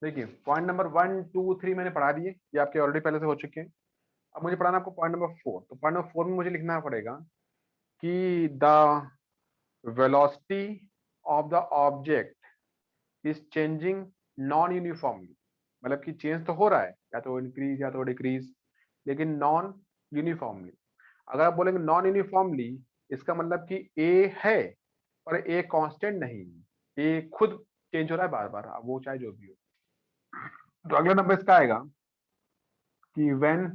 देखिए point number 1 2 3 मैंने पढ़ा दिए, ये आपके ऑलरेडी पहले से हो चुके हैं। अब मुझे पढ़ाना आपको पॉइंट नंबर 4। तो पॉइंट नंबर 4 में मुझे लिखना पड़ेगा कि the velocity of the object is changing non uniformly, मतलब कि चेंज तो हो रहा है, या तो इंक्रीज या तो डिक्रीज, लेकिन नॉन यूनिफॉर्मली। अगर आप बोलेंगे नॉन यूनिफॉर्मली, इसका मतलब कि ए है और ए कांस्टेंट नहीं है, ए खुद चेंज हो रहा है बार बार, अब वो चाहे जो भी हो। तो अगला नंबर इसका आएगा कि when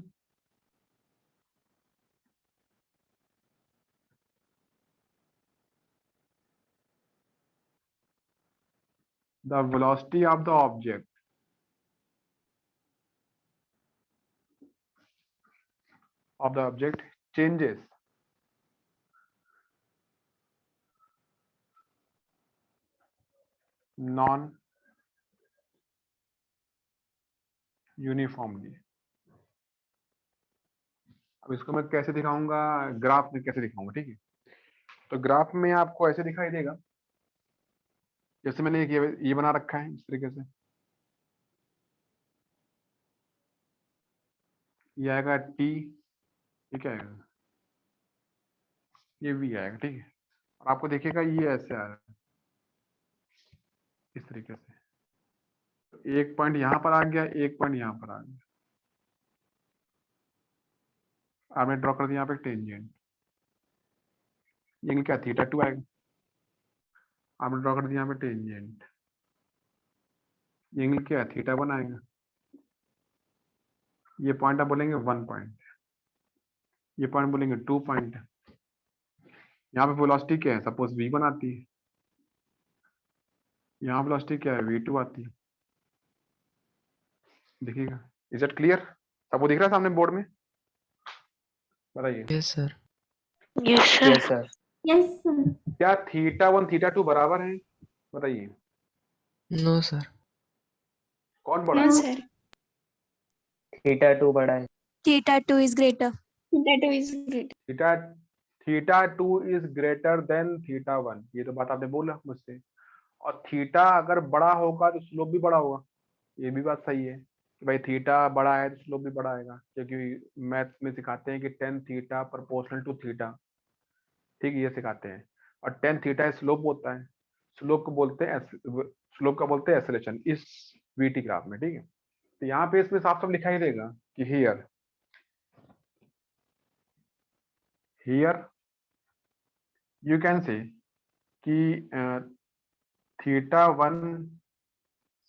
the velocity of the object changes non uniformly. अब इसको मैं कैसे दिखाऊंगा, ग्राफ में कैसे दिखाऊंगा, ठीक है। तो ग्राफ में आपको ऐसे दिखाई देगा, जैसे मैंने एक ये बना रखा है इस तरीके से, ये आएगा टी, ठीक है, ये वी आएगा, ठीक है। और आपको देखिएगा ये ऐसे आ रहा है इस तरीके से, तो एक पॉइंट यहाँ पर आ गया, एक पॉइंट यहाँ पर आ गया, आपने ड्रॉ कर दिया यहाँ पे टेंजेंट, ये क्या थीटा 2 आएगा, आपने ड्रॉ कर दिया यहाँ पे टेंजेंट, ये एंगल क्या है थीटा 1 आएगा। ये पॉइंट आप बोलेंगे 1 पॉइंट, ये पॉइंट बोलेंगे 2 पॉइंट। यहाँ पे वेलोसिटी क्या है, सपोज v1 आती है, यहाँ वेलोसिटी क्या है v2 आती है। देखिएगा, इज इट क्लियर, सबको दिख रहा है सामने बोर्ड में, बताइए। Yes sir. Yes sir. Yes sir. Yes sir. क्या थीटा 1 थीटा 2 बराबर है, बताइए। No sir. कौन बड़ा नो है, सर। थीटा 2 बड़ा है। Theta 2 is greater. Theta 2 is great. Theta theta 2 is greater then theta 1, ये तो बात आपने बोला मुझसे। और थीटा अगर बड़ा होगा तो स्लोप भी बड़ा होगा, ये भी बात सही है कि भाई थीटा बड़ा है तो स्लोप भी बड़ा आएगा, क्योंकि मैथ्स में सिखाते हैं कि tan theta proportional to theta, ठीक है, ये सिखाते हैं। और टेन थीटा स्लोप होता है, स्लोप को बोलते हैं स्लोप का बोलते हैं एक्सेलरेशन इस वीटी ग्राफ में, ठीक है। तो यहाँ पे इसमें साफ साफ लिखा ही देगा कि हियर यू कैन से कि थीटा 1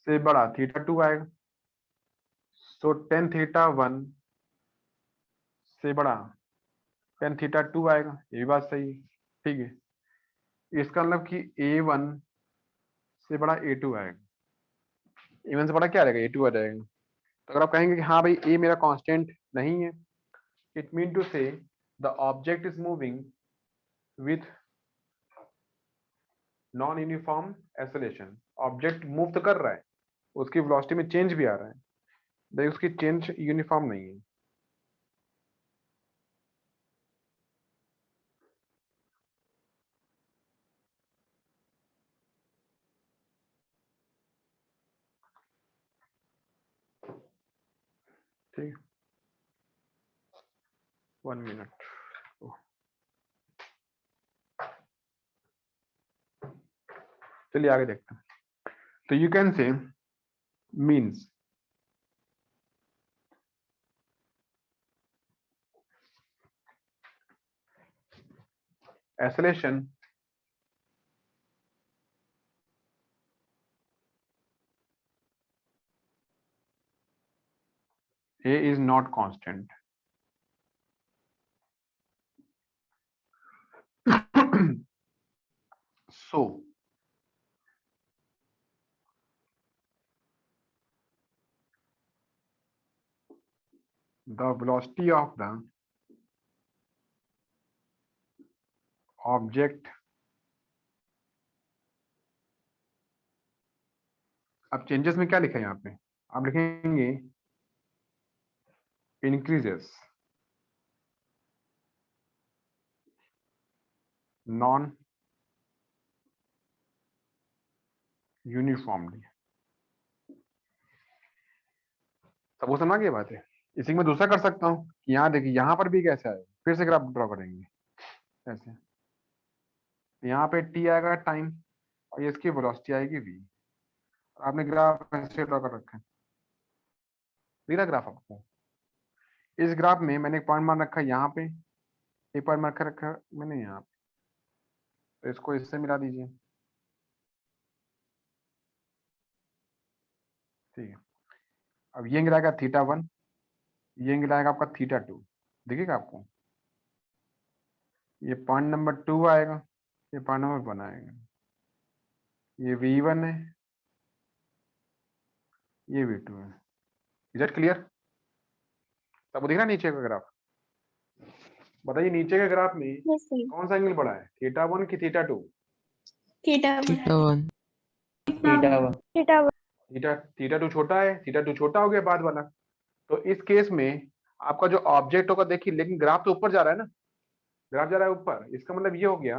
से बड़ा थीटा 2 आएगा, सो टेन थीटा 1 से बड़ा टेन थीटा 2 आएगा, ये भी बात सही है, ठीक है। इसका मतलब कि a1 से बड़ा a2 आएगा, a1 से बड़ा क्या आएगा a2 आ जाएगा। तो अगर आप कहेंगे कि हाँ भाई a मेरा कांस्टेंट नहीं है, इट मीन टू से the object is moving with non uniform acceleration, object move तो कर रहा है, उसकी वेलोसिटी में चेंज भी आ रहा है, लेकिन उसकी चेंज यूनिफॉर्म नहीं है। ठीक, 1 मिनट, चलिए आगे देखते हैं। तो यू कैन से means acceleration a is not constant. So the velocity of the object, अब चेंजेस में क्या लिखा है यहाँ पे, आप लिखेंगे increases non uniformly, सबको समझ गई बात है। इसी में दूसरा कर सकता हूँ कि यहाँ देखिए, यहाँ पर भी कैसे आएगा, फिर से ग्राफ ड्रॉ करेंगे ऐसे। यहाँ पे टी आएगा टाइम, और इसकी वेलोसिटी आएगी v। आपने ग्राफ ऐसे ड्रॉ कर रखा है, दिख रहा ग्राफ आपको? इस ग्राफ में मैंने एक पॉइंट मान रखा है यहाँ पे, एक पॉइंट मार्क रखा है मैंने यहाँ पे, तो इसको इससे मिला दीजिए, ठीक है। अब ये एंगल आएगा θ1, ये एंगल आएगा आपका θ2, दिखेगा आपको? ये पॉइंट नंबर 2 आएगा, ये पॉइंट नंबर 1 आएगा, ये v1 है, ये v2 है। Is that clear? सबको दिख रहा है नीचे का ग्राफ? बताइए नीचे के ग्राफ में Yes, sir. कौन सा एंगल बड़ा है, θ1 की θ2? Theta थीटा वन θ1 Theta θ2 छोटा है, θ2 छोटा हो गया बाद वाला। तो इस केस में आपका जो ऑब्जेक्ट होगा, देखिए लेकिन ग्राफ तो ऊपर जा रहा है ना, ग्राफ जा रहा है ऊपर, इसका मतलब ये हो गया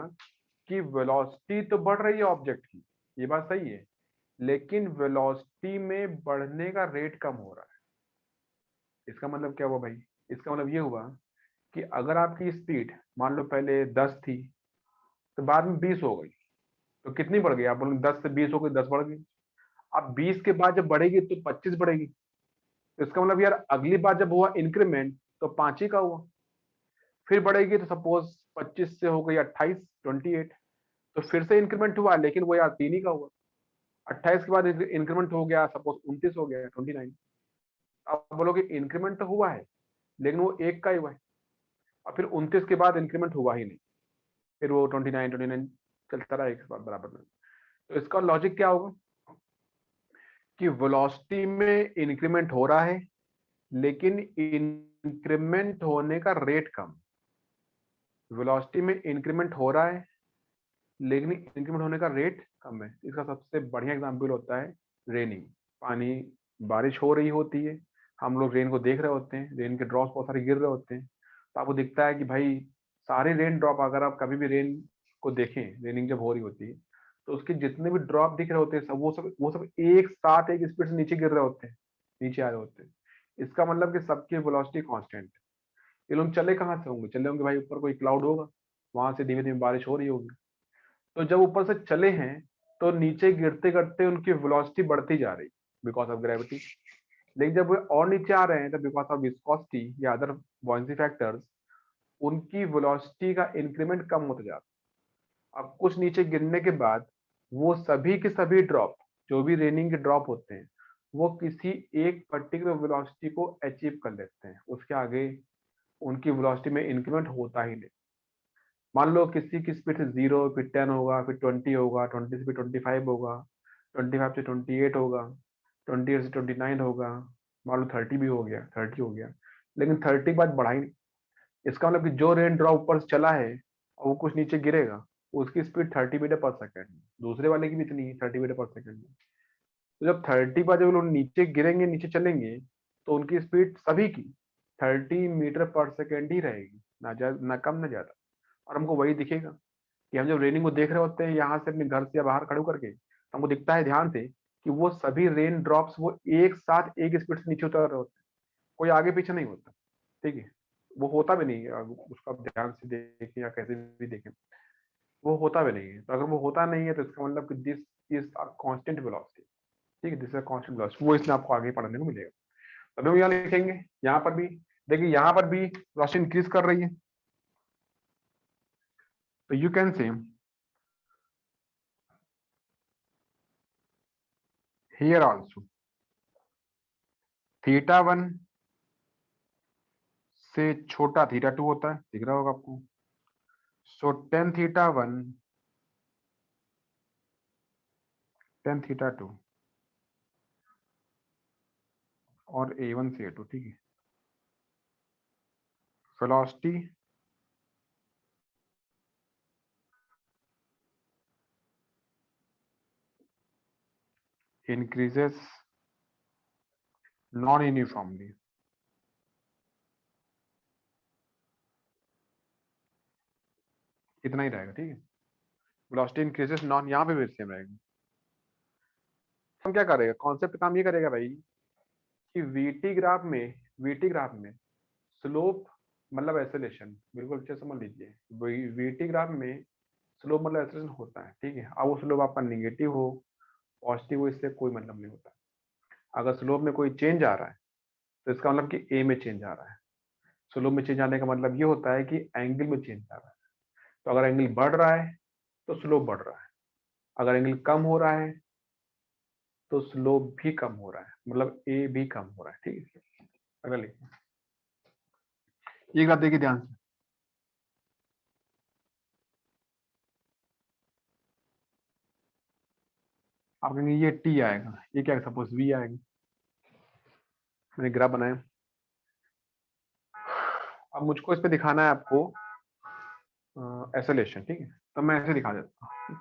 कि वेलोसिटी तो बढ़ रही है ऑब्जेक्ट की, ये बात सही है, लेकिन वेलोसिटी में बढ़ने का रेट कम हो रहा है। इसका मतलब क्या हुआ भाई? इसका मतलब ये हुआ कि अगर आपकी स्पीड मान लो पहले 10 थी, तो बाद में 20 हो गई, तो कितनी बढ़ गई? आप बोलोगे 10 से 20 हो गई, 10 बढ़ गई। अब 20 के बाद जब बढ़ेगी तो 25 बढ़ेगी, तो इसका मतलब यार अगली बार जब हुआ इंक्रीमेंट तो 5 ही का हुआ, फिर बढ़ेगी तो सपोज 25 से हो गई 28, 28, तो फिर से इंक्रीमेंट हुआ, लेकिन वो यार 3 ही का हुआ। 28 के बाद इंक्रीमेंट हो गया, सपोज 29 हो गया, 29। आप बोलोगे इंक्रीमेंट तो हुआ है, लेकिन वो 1 का ही हुआ है, और फिर 29 के बाद इंक्रीमेंट हुआ ही नहीं, फिर वो 29 चलता रहा एक बार बराबर में। तो इसका लॉजिक क्या होगा कि वेलोसिटी में इंक्रीमेंट हो रहा है, लेकिन इंक्रीमेंट होने का रेट कम। वेलोसिटी में इंक्रीमेंट हो रहा है, लेकिन इंक्रीमेंट होने का रेट कम है। इसका सबसे बढ़िया एग्जांपल होता है रेनिंग। पानी, बारिश हो रही होती है, हम लोग रेन को देख रहे होते हैं, रेन के ड्रॉप्स बहुत सारे गिर रहे होते हैं, तो आपको दिखता है कि भाई सारे रेन ड्रॉप, अगर आप कभी भी रेन को देखें, रेनिंग जब हो रही होती है, तो उसके जितने भी ड्रॉप दिख रहे होते हैं, सब वो सब एक साथ एक स्पीड से नीचे गिर रहे होते हैं, नीचे आ रहे होते हैं। इसका मतलब कि सबकी वेलोसिटी कांस्टेंट है। ये लोग चले कहाँ से होंगे? चले होंगे भाई ऊपर कोई क्लाउड होगा, वहां से धीमे धीमे बारिश हो रही होगी, तो जब ऊपर से चले हैं तो नीचे गिरते गिरते उनकी वेलोसिटी बढ़ती जा रही बिकॉज ऑफ ग्रेविटी। लेकिन जब वो और नीचे आ रहे हैं तो बिकॉज ऑफ विस्कोसिटी या अदर बॉयंसी फैक्टर्स, उनकी वेलोसिटी का इंक्रीमेंट कम होता जा रहा है। अब कुछ नीचे गिरने के बाद वो सभी के सभी ड्रॉप, जो भी रेनिंग के ड्रॉप होते हैं, वो किसी एक पर्टिकुलर वेलोसिटी को अचीव कर लेते हैं, उसके आगे उनकी वेलोसिटी में इंक्रीमेंट होता ही नहीं। मान लो किसी की स्पीड से 0, फिर 10 होगा, फिर 20 होगा, 20 से फिर 25 होगा, 25 से 28 होगा, 28 से 29 होगा, मान लो 30 भी हो गया, 30 हो गया, लेकिन 30 के बाद बढ़ा ही नहीं। इसका मतलब कि जो रेन ड्रॉप ऊपर से चला है और वो कुछ नीचे गिरेगा, उसकी स्पीड 30 मीटर पर सेकेंड, दूसरे वाले की भी इतनी है, 30 मीटर पर सेकेंड। तो जब 30 पर जब लोग नीचे गिरेंगे, नीचे चलेंगे, तो उनकी स्पीड सभी की 30 मीटर पर सेकेंड ही रहेगी, ना ज्यादा ना कम ना ज्यादा। और हमको वही दिखेगा कि हम जब रेनिंग को देख रहे होते हैं यहाँ से अपने घर से या बाहर खड़े करके, तो हमको दिखता है ध्यान से कि वो सभी रेन ड्रॉप्स वो एक साथ एक स्पीड से नीचे उतर रहे होते हैं, कोई आगे पीछे नहीं होता, ठीक है? वो होता भी नहीं है, उसको आप ध्यान से देखें या कैसे भी देखें, वो होता भी नहीं है। तो अगर वो होता नहीं है तो इसका मतलब कि this is a constant velocity, ठीक है, this is a constant velocity. वो इसमें आपको आगे पढ़ने को मिलेगा। अभी हम यहाँ लिखेंगे, यहाँ पर भी देखिए, यहाँ पर भी वेलोसिटी इंक्रीज कर रही है, तो यू कैन से here also θ1 से छोटा θ2 होता है, दिख रहा होगा आपको। सो tan θ1 tan θ2 और a1 से a2, ठीक है। वेलोसिटी increases non uniformly, इतना ही रहेगा, ठीक है। वेलोसिटी इंक्रीजेस नॉन, यहाँ पे भी सेम रहेगा। हम क्या करेगा, कॉन्सेप्ट काम ये करेगा भाई कि वीटी ग्राफ में स्लोप मतलब एसोलेशन, बिल्कुल अच्छे समझ लीजिए। वीटी ग्राफ में स्लोप मतलब एसोलेशन होता है, ठीक है। अब वो स्लोप आपका निगेटिव हो पॉजिटिव हो, इससे कोई मतलब नहीं होता। अगर स्लोप में कोई चेंज आ रहा है तो इसका मतलब कि ए में चेंज आ रहा है। स्लोप में चेंज आने का मतलब ये होता है कि एंगल में चेंज आ रहा है। तो अगर एंगल बढ़ रहा है तो स्लोप बढ़ रहा है, अगर एंगल कम हो रहा है तो स्लोप भी कम हो रहा है, मतलब ए भी कम हो रहा है, ठीक है। अगर लिखिए ये बात देखिए ध्यान से, आप कहेंगे ये टी आएगा, ये क्या सपोज वी आएगा। मैंने ग्राफ बनाया, अब मुझको इस पे दिखाना है आपको एसोलेशन, ठीक है। तो मैं ऐसे दिखा देता हूँ।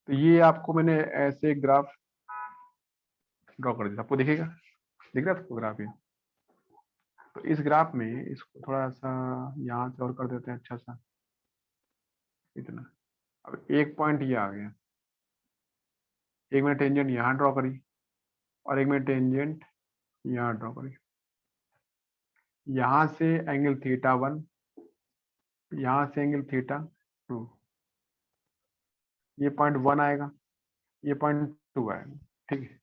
तो ये आपको मैंने ऐसे ग्राफ ड्रॉ कर दिया, आपको दिखेगा, दिख रहा है आपको ग्राफ ये। तो इस ग्राफ में इसको थोड़ा सा यहाँ से और कर देते हैं अच्छा सा, इतना। अब एक पॉइंट ये आ गया, एक मैंने टेंजेंट यहाँ ड्रॉ करी और एक मैंने टेंजेंट यहाँ ड्रॉ करी। यहाँ से एंगल θ1, यहाँ से एंगल θ2, ये पॉइंट 1 आएगा, ये पॉइंट 2 आएगा, ठीक है।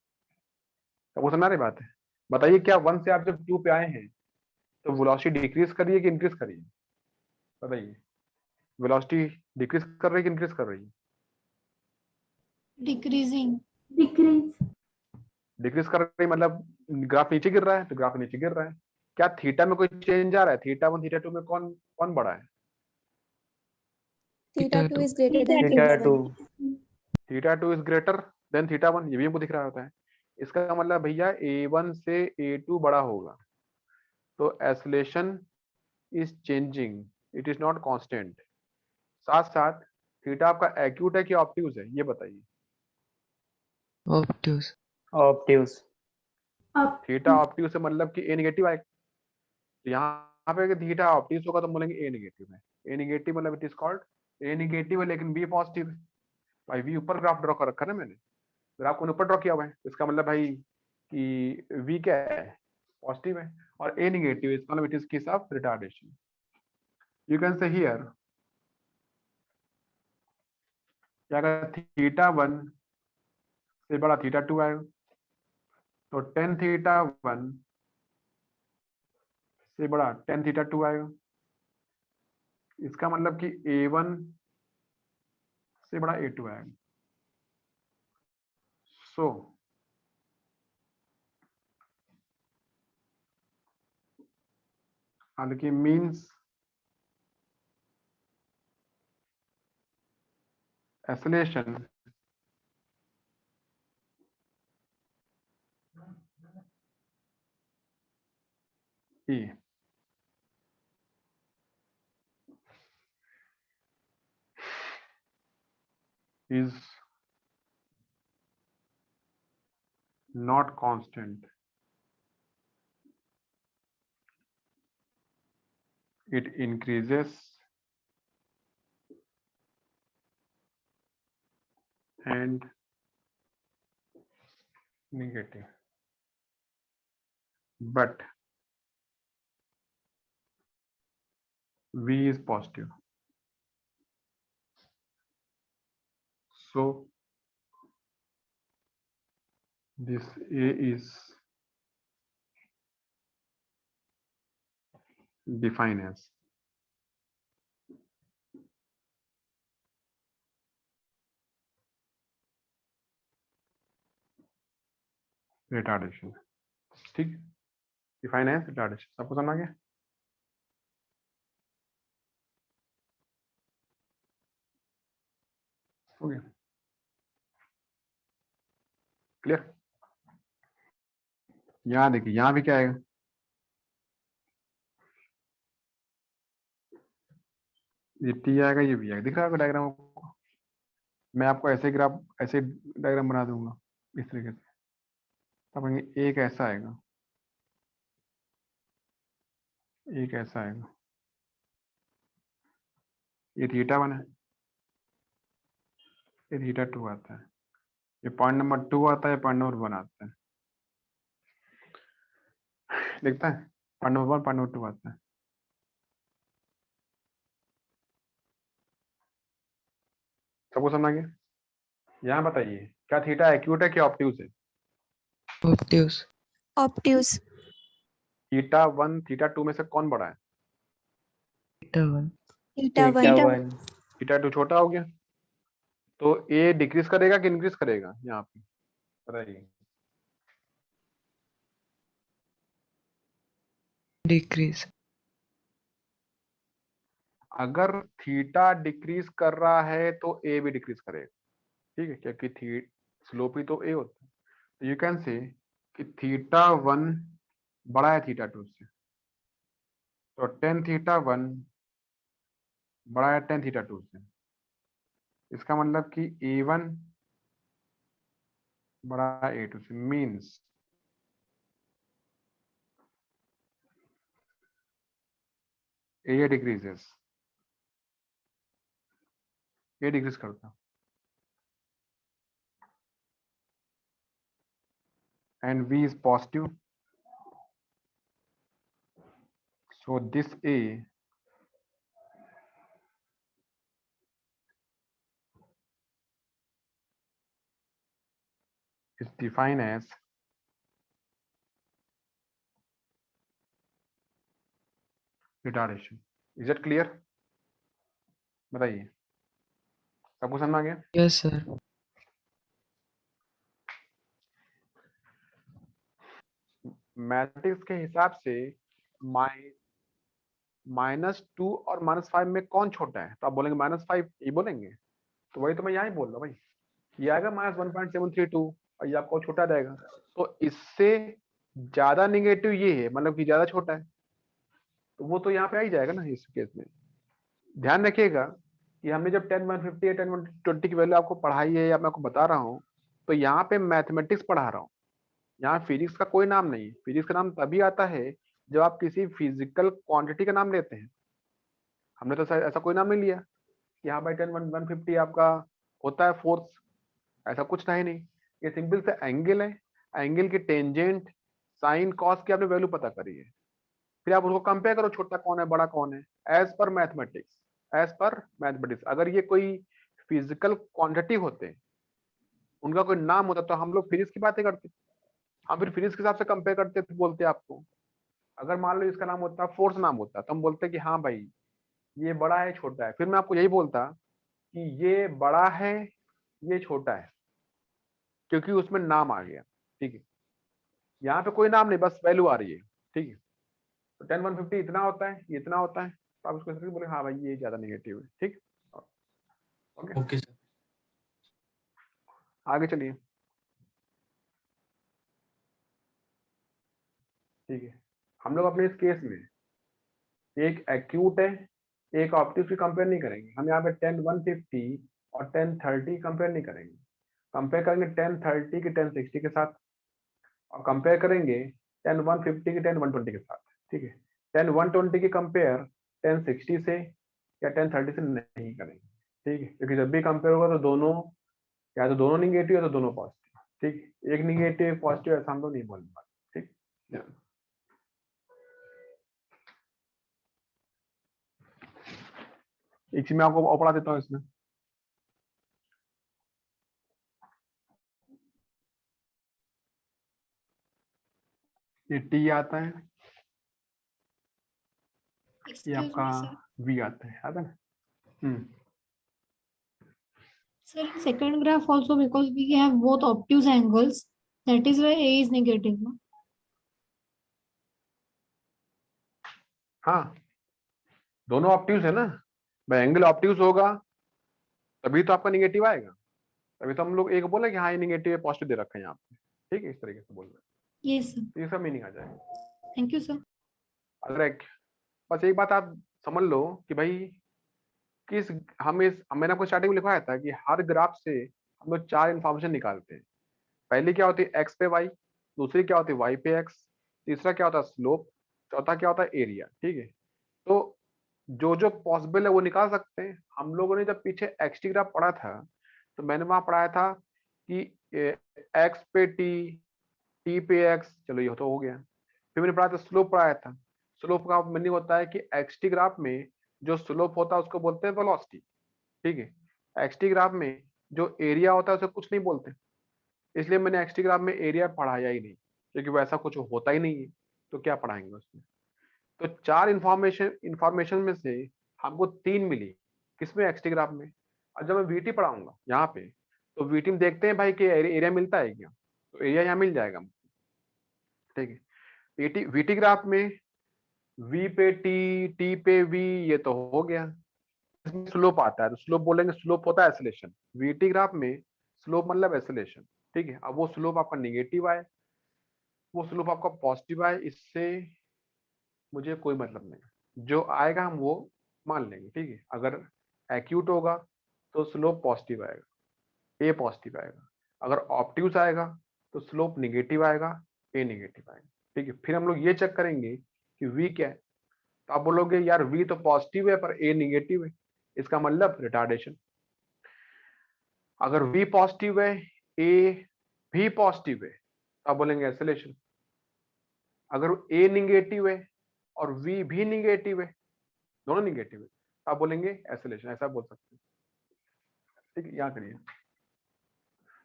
तो वो समझ रही बात है। बताइए क्या 1 से आप जब 2 पे आए हैं तो वेलोसिटी डिक्रीज कर रही है कि इंक्रीज कर रही है? बताइए, वेलोसिटी डिक्रीज कर रही है कि इंक्रीज कर रही है? डिक्रीजिंग। डिक्रीज कर रही है, मतलब ग्राफ नीचे गिर रहा है, तो ग्राफ नीचे गिर रहा है। क्या थीटा में कोई चेंज आ रहा है? θ1 θ2 में कौन कौन बड़ा है? θ2 is greater than θ2 θ2 is greater than θ1, ये भी हमको दिख रहा होता है। इसका मतलब भैया A1 से A2 बड़ा होगा, तो oscillation is changing, it is not constant. साथ साथ थीटा आपका एक्यूट है कि ऑब्ट्यूज है, ये बताइए। ऑब्ट्यूज। ऑब्ट्यूज। थीटा ऑब्ट्यूज से मतलब कि ए नेगेटिव आएगा। तो यहाँ पे अगर थीटा ऑब्ट्यूज होगा तो हम बोलेंगे ए नेगेटिव है। ए नेगेटिव मतलब it is called a negative है, लेकिन बी पॉजिटिव है। भाई वी ऊपर ग्राफ ड्रॉ कर रखा है ना मैंने, ग्राफ को ऊपर ड्रॉ किया हुआ है, इसका मतलब भाई कि वी क्या है? पॉजिटिव है। और ए नेगेटिव इसका मतलब it is case of retardation. You can से हियर कि अगर θ1 से बड़ा θ2 आएगा तो tan θ1 से बड़ा tan θ2 आएगा। इसका मतलब कि A1 से बड़ा A2 आएगा। सो हालांकि means oscillation E is not constant. It increases and negative, but V is positive. So this A is defined as retardation. ठीक, डिफाइन है रिटार्डेशन। सबको समझ आ गया? हो गया क्लियर? यहाँ देखिए, यहाँ भी क्या आएगा? ये टी आएगा, ये भी आएगा। दिख रहा है डायग्राम आपको? मैं आपको ऐसे ग्राफ, ऐसे डायग्राम बना दूंगा इस तरीके से। अब एक ऐसा आएगा, एक ऐसा आएगा, ये θ1 है, ये θ2 आता है, ये पॉइंट नंबर 2 आता है, पॉइंट नंबर 1 आता है। दिखता है? पार्ट नंबर 1 पार्ट नंबर 2 आता है। सबको समझ आ गया? यहाँ बताइए, क्या थीटा एक्यूट है क्या ऑब्ट्यूज है? ऑब्ट्यूज। ऑब्ट्यूज। थीटा 1 थीटा 2 में से कौन बड़ा है? थीटा 1। Theta theta 1। 1। थीटा 2 छोटा हो गया, तो ए डिक्रीज करेगा कि इंक्रीज करेगा यहाँ पे? बताइए। डिक्रीज। अगर थीटा डिक्रीज कर रहा है तो ए भी डिक्रीज करेगा, ठीक है, क्योंकि स्लोप ही तो ए होता है। तो यू कैन से कि थीटा 1 बड़ा है थीटा 2 से, तो टेन थीटा 1 बड़ा है टेन थीटा 2 से। इसका मतलब कि A1 बड़ा है A2 से, मीन्स ए डिक्रीजेस, ए डिक्रीज करता, and V is positive, so this A is defined as retardation. Is that clear? बताइए, सबको समझ में आ गया? Yes sir. मैथमेटिक्स के हिसाब से -2 और -5 में कौन छोटा है? तो आप बोलेंगे -5, ये बोलेंगे, तो वही तो मैं यहाँ ही बोल रहा हूँ भाई, ये आएगा -1.732 और ये आपको छोटा रहेगा, तो इससे ज्यादा निगेटिव ये है, मतलब कि ज्यादा छोटा है, तो वो तो यहाँ पे आ ही जाएगा ना इस केस में। ध्यान रखिएगा कि हमने जब 10 150 या 10 120 की वैल्यू आपको पढ़ाई है या मैं आपको बता रहा हूँ, तो यहाँ पे मैथमेटिक्स पढ़ा रहा हूँ, यहाँ फिजिक्स का कोई नाम नहीं है। फिजिक्स का नाम तभी आता है जब आप किसी फिजिकल क्वांटिटी का नाम लेते हैं। हमने तो ऐसा कोई नाम नहीं लिया कि हाँ भाई 10 150 आपका होता है फोर्स, ऐसा कुछ था ही नहीं। ये सिंपल से एंगल है, एंगल की टेंजेंट साइन कॉस की आपने वैल्यू पता करी है, फिर आप उसको कंपेयर करो छोटा कौन है बड़ा कौन है, as per mathematics, as per mathematics. अगर ये कोई फिजिकल क्वांटिटी होते, उनका कोई नाम होता, तो हम लोग फिजिक्स की बातें करते, हम फिर फिजिक्स के हिसाब से कंपेयर करते तो बोलते आपको। अगर मान लो इसका नाम होता फोर्स नाम होता, तो हम बोलते कि हाँ भाई ये बड़ा है छोटा है, फिर मैं आपको यही बोलता कि ये बड़ा है ये छोटा है, क्योंकि उसमें नाम आ गया, ठीक है। यहाँ पे कोई नाम नहीं, बस वैल्यू आ रही है, ठीक है। तो 10 150 इतना होता है, ये इतना होता है, तो आप उसको बोले हाँ भाई ये ज्यादा नेगेटिव है, ठीक। Okay okay sir. आगे चलिए, ठीक है। हम लोग अपने इस केस में एक एक्यूट है एक ऑप्टिक्स की कंपेयर नहीं करेंगे। हम यहाँ पे 10 150 और 10 30 कंपेयर नहीं करेंगे, कंपेयर करेंगे 10 30 की 10 60 के साथ, और कंपेयर करेंगे 10 150 की 10 120 के साथ, ठीक है। 10 120 की कंपेयर 10 60 से या 10 30 से नहीं करेंगे, ठीक है, क्योंकि जब भी कंपेयर होगा तो दोनों या तो दोनों निगेटिव या तो दोनों पॉजिटिव, ठीक। एक निगेटिव पॉजिटिव ऐसा हम लोग नहीं बोलने वाले, ठीक। एक चीज मैं आपको और पढ़ा देता हूँ इसमें, ये टी आता है, ये Excuse आपका me, sir. वी आता है ना? Sir, in second graph also because we have both obtuse angles, that is why A is negative. No? हाँ, दोनों ऑप्टिव्स है ना, भाई एंगल ऑप्टिव्स होगा तभी तो आपका निगेटिव आएगा, तभी तो हम लोग एक बोले कि हाँ ये निगेटिव है पॉजिटिव दे रखा है यहाँ पे, ठीक है, इस तरीके से बोल रहे हैं, Yes, sir. तो ये सब मीनिंग आ जाएगा। Thank you, sir. अगर बस एक बात आप समझ लो कि भाई किस मैंने आपको स्टार्टिंग में लिखवाया था कि हर ग्राफ से हम लोग 4 इन्फॉर्मेशन निकालते हैं। पहली क्या होती है एक्स पे वाई, दूसरी क्या होती है वाई पे एक्स, तीसरा क्या होता है स्लोप, चौथा क्या होता है एरिया, ठीक है। तो जो जो पॉसिबल है वो निकाल सकते हैं। हम लोगों ने जब पीछे एक्स टी ग्राफ पढ़ा था तो मैंने वहां पढ़ाया था कि एक्स पे टी, टी पे एक्स, चलो ये तो हो गया, फिर मैंने पढ़ा था स्लोप पढ़ाया था। स्लोप का मीनिंग होता है कि एक्सटी ग्राफ में जो स्लोप होता है उसको बोलते हैं वेलोसिटी, ठीक है। एक्सटी ग्राफ में जो एरिया होता है उसे कुछ नहीं बोलते, इसलिए मैंने एक्सटी ग्राफ में एरिया पढ़ाया ही नहीं, क्योंकि वैसा कुछ होता ही नहीं है, तो क्या पढ़ाएंगे उसमें। तो 4 इंफॉर्मेशन में से हमको 3 मिली, किसमें, एक्सटी ग्राफ में। और जब मैं वीटी पढ़ाऊंगा यहाँ पे, तो वीटी में देखते हैं भाई कि एरिया मिलता है क्या, तो एरिया यहाँ मिल जाएगा, ठीक है। वीटी वीटी ग्राफ में वी पे टी, टी पे वी, ये तो हो गया। इसमें स्लोप आता है, तो स्लोप बोलेंगे, स्लोप होता है एसिलेशन। वीटी ग्राफ में स्लोप मतलब एसिलेशन, ठीक है। अब वो स्लोप आपका निगेटिव आए, वो स्लोप आपका पॉजिटिव आए, इससे मुझे कोई मतलब नहीं, जो आएगा हम वो मान लेंगे, ठीक है। अगर एक्यूट होगा तो स्लोप पॉजिटिव आएगा, ए पॉजिटिव आएगा। अगर ऑब्ट्यूज आएगा तो स्लोप निगेटिव आएगा, ए निगेटिव आएगा, ठीक है। फिर हम लोग ये चेक करेंगे कि वी क्या है, तो आप बोलोगे यार वी तो पॉजिटिव है पर ए निगेटिव है, इसका मतलब रिटार्डेशन। अगर वी पॉजिटिव है, ए भी पॉजिटिव है, तो आप बोलेंगे एक्सेलेरेशन। अगर ए निगेटिव है और वी भी निगेटिव है, दोनों निगेटिव है, तो आप बोलेंगे एक्सेलेरेशन, ऐसा बोल सकते हैं, ठीक है। यहाँ करिए,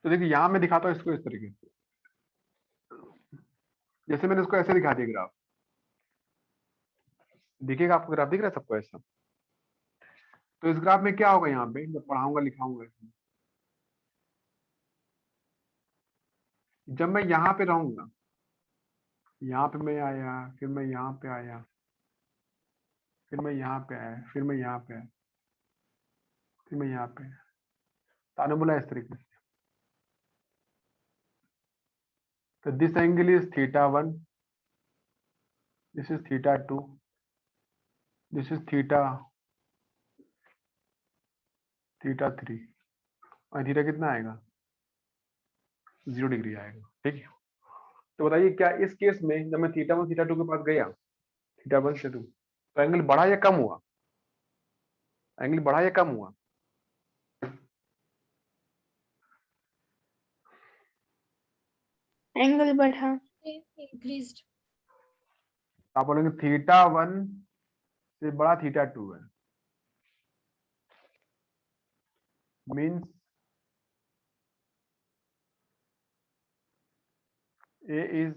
तो देखिए यहाँ मैं दिखाता हूँ इसको इस तरीके से, जैसे मैंने इसको ऐसे दिखा दिया ग्राफ, दिखेगा आपको, ग्राफ दिख रहा है सबको ऐसा। तो इस ग्राफ में क्या होगा, यहाँ पे जब पढ़ाऊंगा लिखाऊंगा इसमें, जब मैं यहाँ पे रहूंगा, यहाँ पे मैं आया, फिर मैं यहाँ पे आया, फिर मैं यहाँ पे आया, फिर मैं यहाँ पे आया, फिर मैं यहाँ पे आया, ताने बोला इस तरीके से। तो this angle is θ1, this is θ2, this is θ3, और थीटा कितना आएगा, 0 डिग्री आएगा, ठीक है। तो बताइए क्या इस केस में जब मैं θ1 θ2 के पास गया, θ1 से 2, तो एंगल बढ़ा या कम हुआ, एंगल बढ़ा या कम हुआ, एंगल बढ़ा। increased. आप बोलेंगे θ1 से बड़ा θ2 है, means A is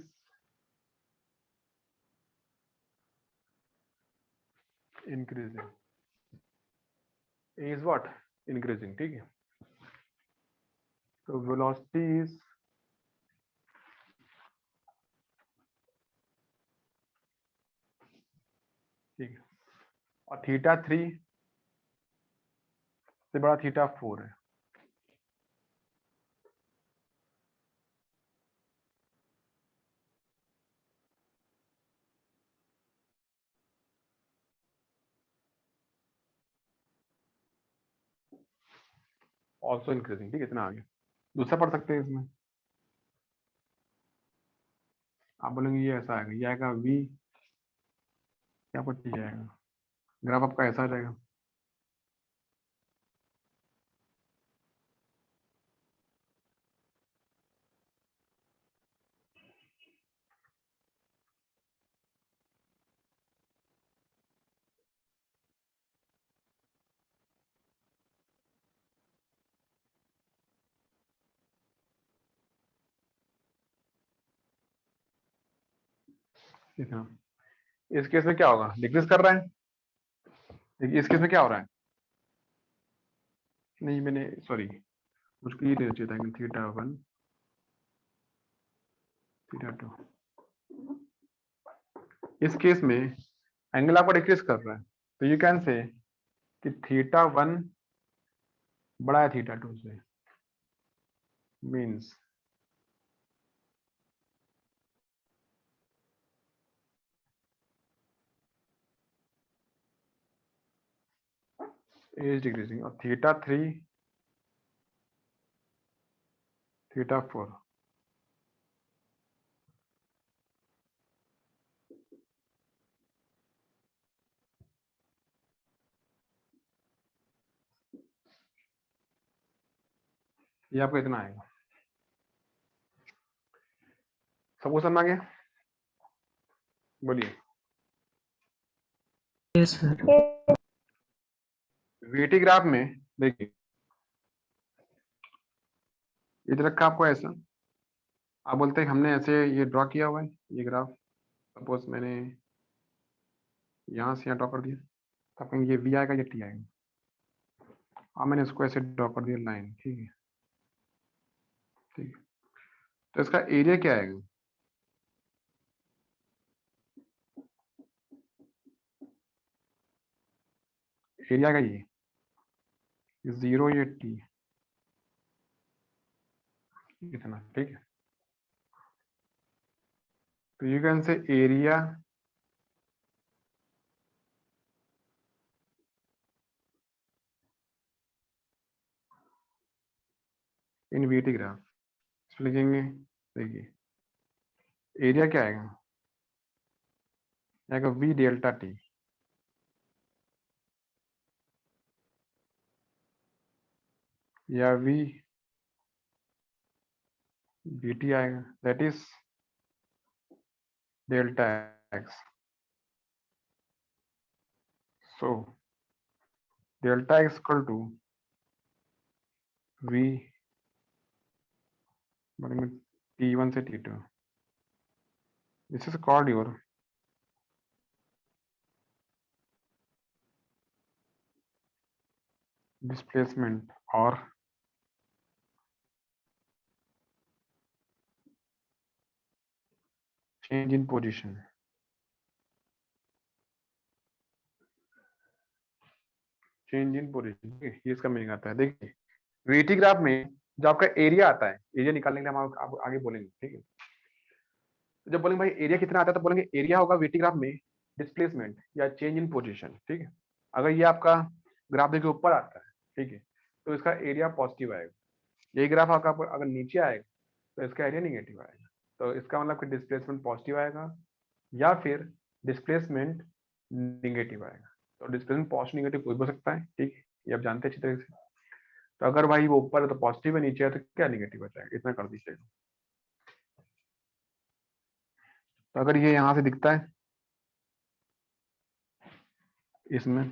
increasing, A is what, increasing, ठीक है। तो velocity is ठीक है, और θ3 से बड़ा θ4 है, ऑल्सो इंक्रीजिंग, ठीक है। इतना आगे दूसरा पढ़ सकते हैं इसमें, आप बोलेंगे ये ऐसा आएगा, ये आएगा v, क्या पट्टी जाएगा, ग्राफ आपका ऐसा आ जाएगा। ठीक है, इस केस में क्या होगा, डिक्रीज कर रहा है, देखिए इस केस में क्या हो रहा है, नहीं मैंने सॉरी, मुझको ये लेना चाहिए था एंगल θ1 θ2, इस केस में एंगल आपका डिक्रीज कर रहा है, तो यू कैन से कि θ1 बड़ा है θ2 से, मीन्स A is decreasing, और θ3 θ4, ये आपको इतना आएगा, सबको समझ आ गया। बोलिए। Yes, sir. वीटी ग्राफ में देखिए, इधर रखा आपको ऐसा, आप बोलते हैं हमने ऐसे ये ड्रॉ किया हुआ है ये ग्राफ, सपोज मैंने यहाँ से यहाँ ड्रॉ कर दिया, तो आप कहेंगे ये वी आएगा, ये टी आएगा। हाँ, मैंने इसको ऐसे ड्रॉ कर दिया लाइन, ठीक है, ठीक है। तो इसका एरिया क्या आएगा? एरिया का ये 0, ये टी, इतना, ठीक है। तो you can say area in VT graph, इसमें लिखेंगे, देखिए एरिया क्या आएगा वी डेल्टा टी, या वी वीटी आएगा, that is delta X. So delta X equal to V T1 से T2, this is called your displacement और change in position. Change in position, ये इसका मीनिंग आता है। देखिए वीटी ग्राफ में जो आपका एरिया आता है, एरिया निकालने के लिए हम आप आगे बोलेंगे, ठीक है। तो जब बोलेंगे भाई एरिया कितना आता है, तो बोलेंगे एरिया होगा वीटी ग्राफ में डिस्प्लेसमेंट या चेंज इन पोजीशन, ठीक है। अगर ये आपका ग्राफ देखिए ऊपर आता है, ठीक है, तो इसका एरिया पॉजिटिव आएगा। यही ग्राफ आपका अगर नीचे आएगा तो इसका एरिया निगेटिव आएगा। तो इसका मतलब कि डिस्प्लेसमेंट पॉजिटिव आएगा या फिर डिस्प्लेसमेंट निगेटिव आएगा। तो डिस्प्लेसमेंट पॉजिटिव निगेटिव कोई भी हो सकता है, ठीक है, ये आप जानते हैं अच्छी तरह से। तो अगर भाई वो ऊपर है तो पॉजिटिव है, नीचे है तो क्या निगेटिव हो जाएगा, इतना कर दीजिएगा। तो अगर ये यहाँ से दिखता है इसमें,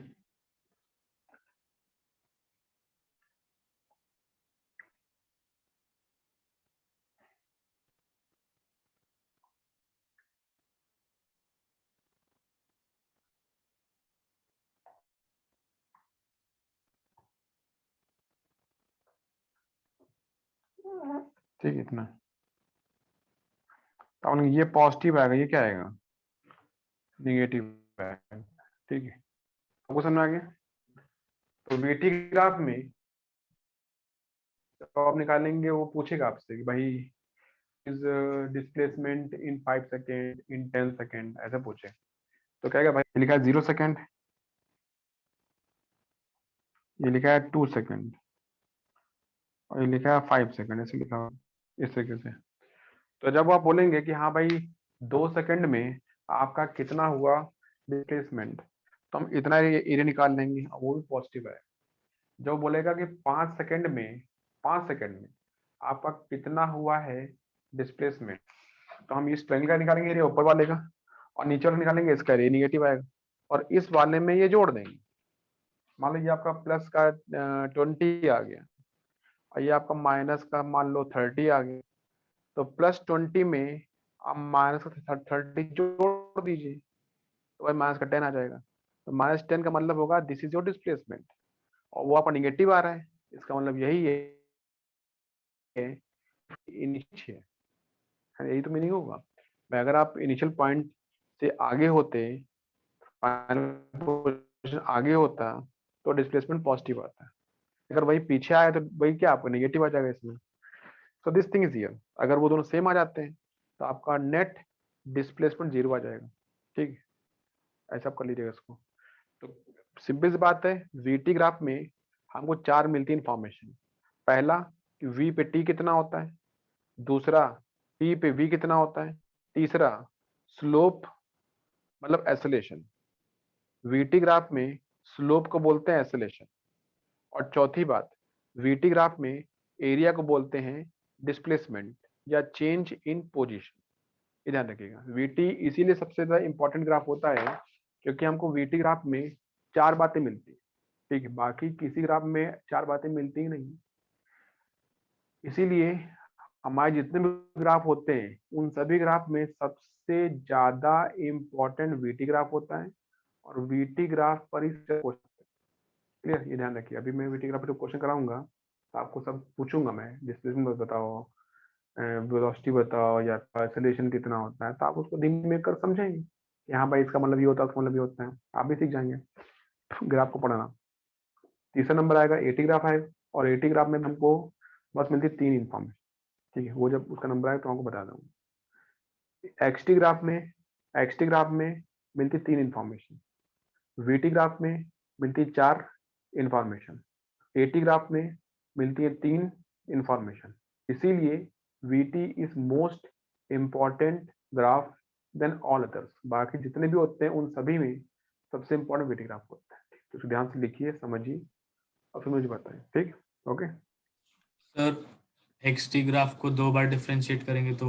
ठीक है, इतना, तो ये पॉजिटिव आएगा, ये क्या आएगा निगेटिव आएगा, ठीक है। आपको समझ में आ गया? तो वीटी ग्राफ में तो आप निकालेंगे, वो पूछेगा आपसे कि भाई is displacement in 5 second, in 10 second, ऐसा पूछे तो कहेगा भाई ये लिखा है 0 सेकेंड, ये लिखा है 2 सेकेंड, और ये लिखा है 5 सेकेंड, ऐसे लिखा हुआ इस तरीके से। तो जब आप बोलेंगे कि हाँ भाई 2 सेकेंड में आपका कितना हुआ डिस्प्लेसमेंट, तो हम इतना एरिया निकाल लेंगे, और वो भी पॉजिटिव है। जब बोलेगा कि 5 सेकेंड में, 5 सेकेंड में आपका कितना हुआ है डिस्प्लेसमेंट, तो हम इस ट्रायंगल का निकालेंगे एरिया ऊपर वाले का, और नीचे वाला निकालेंगे इसका एरिया निगेटिव आएगा, और इस वाले में ये जोड़ देंगे। मान लो ये आपका प्लस का 20 आ गया, और ये आपका माइनस का मान लो 30 आ गया, तो +20 में आप माइनस का 30 जोड़ दीजिए, तो भाई माइनस का 10 आ जाएगा। तो -10 का मतलब होगा दिस इज योर डिस्प्लेसमेंट, और वो आपका निगेटिव आ रहा है, इसका मतलब यही है इनिशियल है, यही तो मीनिंग होगा। भाई अगर आप इनिशियल पॉइंट से आगे होते, फाइनल पोजीशन आगे होता, तो डिस्प्लेसमेंट पॉजिटिव आता है। अगर वही पीछे आया तो वही क्या आपको नेगेटिव आ जाएगा इसमें। So this thing is here, अगर वो दोनों सेम आ जाते हैं तो आपका नेट डिस्प्लेसमेंट 0 आ जाएगा, ठीक है। ऐसा आप कर लीजिएगा इसको। तो सिंपल सी बात है, वीटी ग्राफ में हमको 4 मिलती है इंफॉर्मेशन। पहला कि वी पे टी कितना होता है, दूसरा टी पे वी कितना होता है, तीसरा स्लोप मतलब एसोलेशन, वीटी ग्राफ में स्लोप को बोलते हैं एसोलेशन, और चौथी बात वीटी ग्राफ में एरिया को बोलते हैं डिस्प्लेसमेंट या चेंज इन पोजीशन। ये ध्यान रखिएगा। वीटी इसीलिए सबसे ज्यादा इंपॉर्टेंट ग्राफ होता है क्योंकि हमको वीटी ग्राफ में 4 बातें मिलती है, ठीक है, बाकी किसी ग्राफ में 4 बातें मिलती ही नहीं। इसीलिए हमारे जितने भी ग्राफ होते हैं उन सभी ग्राफ में सबसे ज्यादा इम्पोर्टेंट वीटी ग्राफ होता है और वीटी ग्राफ पर ही क्वेश्चन। क्लियर, ये ध्यान रखिए। अभी मैं वीटी ग्राफ पर क्वेश्चन कराऊंगा तो आपको सब पूछूंगा मैं, डिस्प्लेसमेंट बताओ, वेलोसिटी बताओ या एक्सेलरेशन कितना होता है, तो आप उसको धीमे में कर समझेंगे कि हाँ भाई इसका मतलब ये होता है, उसका मतलब ये होता है, आप भी सीख जाएंगे ग्राफ को पढ़ना। तीसरा नंबर आएगा एटी ग्राफ है, और एटी ग्राफ में हमको बस मिलती है 3 इन्फॉर्मेशन, ठीक है, वो जब उसका नंबर आएगा तो आपको बता दूंगा। एक्सटी ग्राफ में मिलती 3 इन्फॉर्मेशन, वीटी ग्राफ में मिलती 4 इन्फॉर्मेशन, एटी ग्राफ में मिलती है 3 इन्फॉर्मेशन। इसीलिए VT is most important graph than all others. बाकी जितने भी होते हैं उन सभी में सबसे इम्पोर्टेंट वीटी ग्राफ होता है। ठीक, तो ध्यान से लिखिए, समझिए और फिर मुझे बताएं। ठीक, ओके। सर एक्सटी ग्राफ को 2 बार डिफरेंशिएट करेंगे तो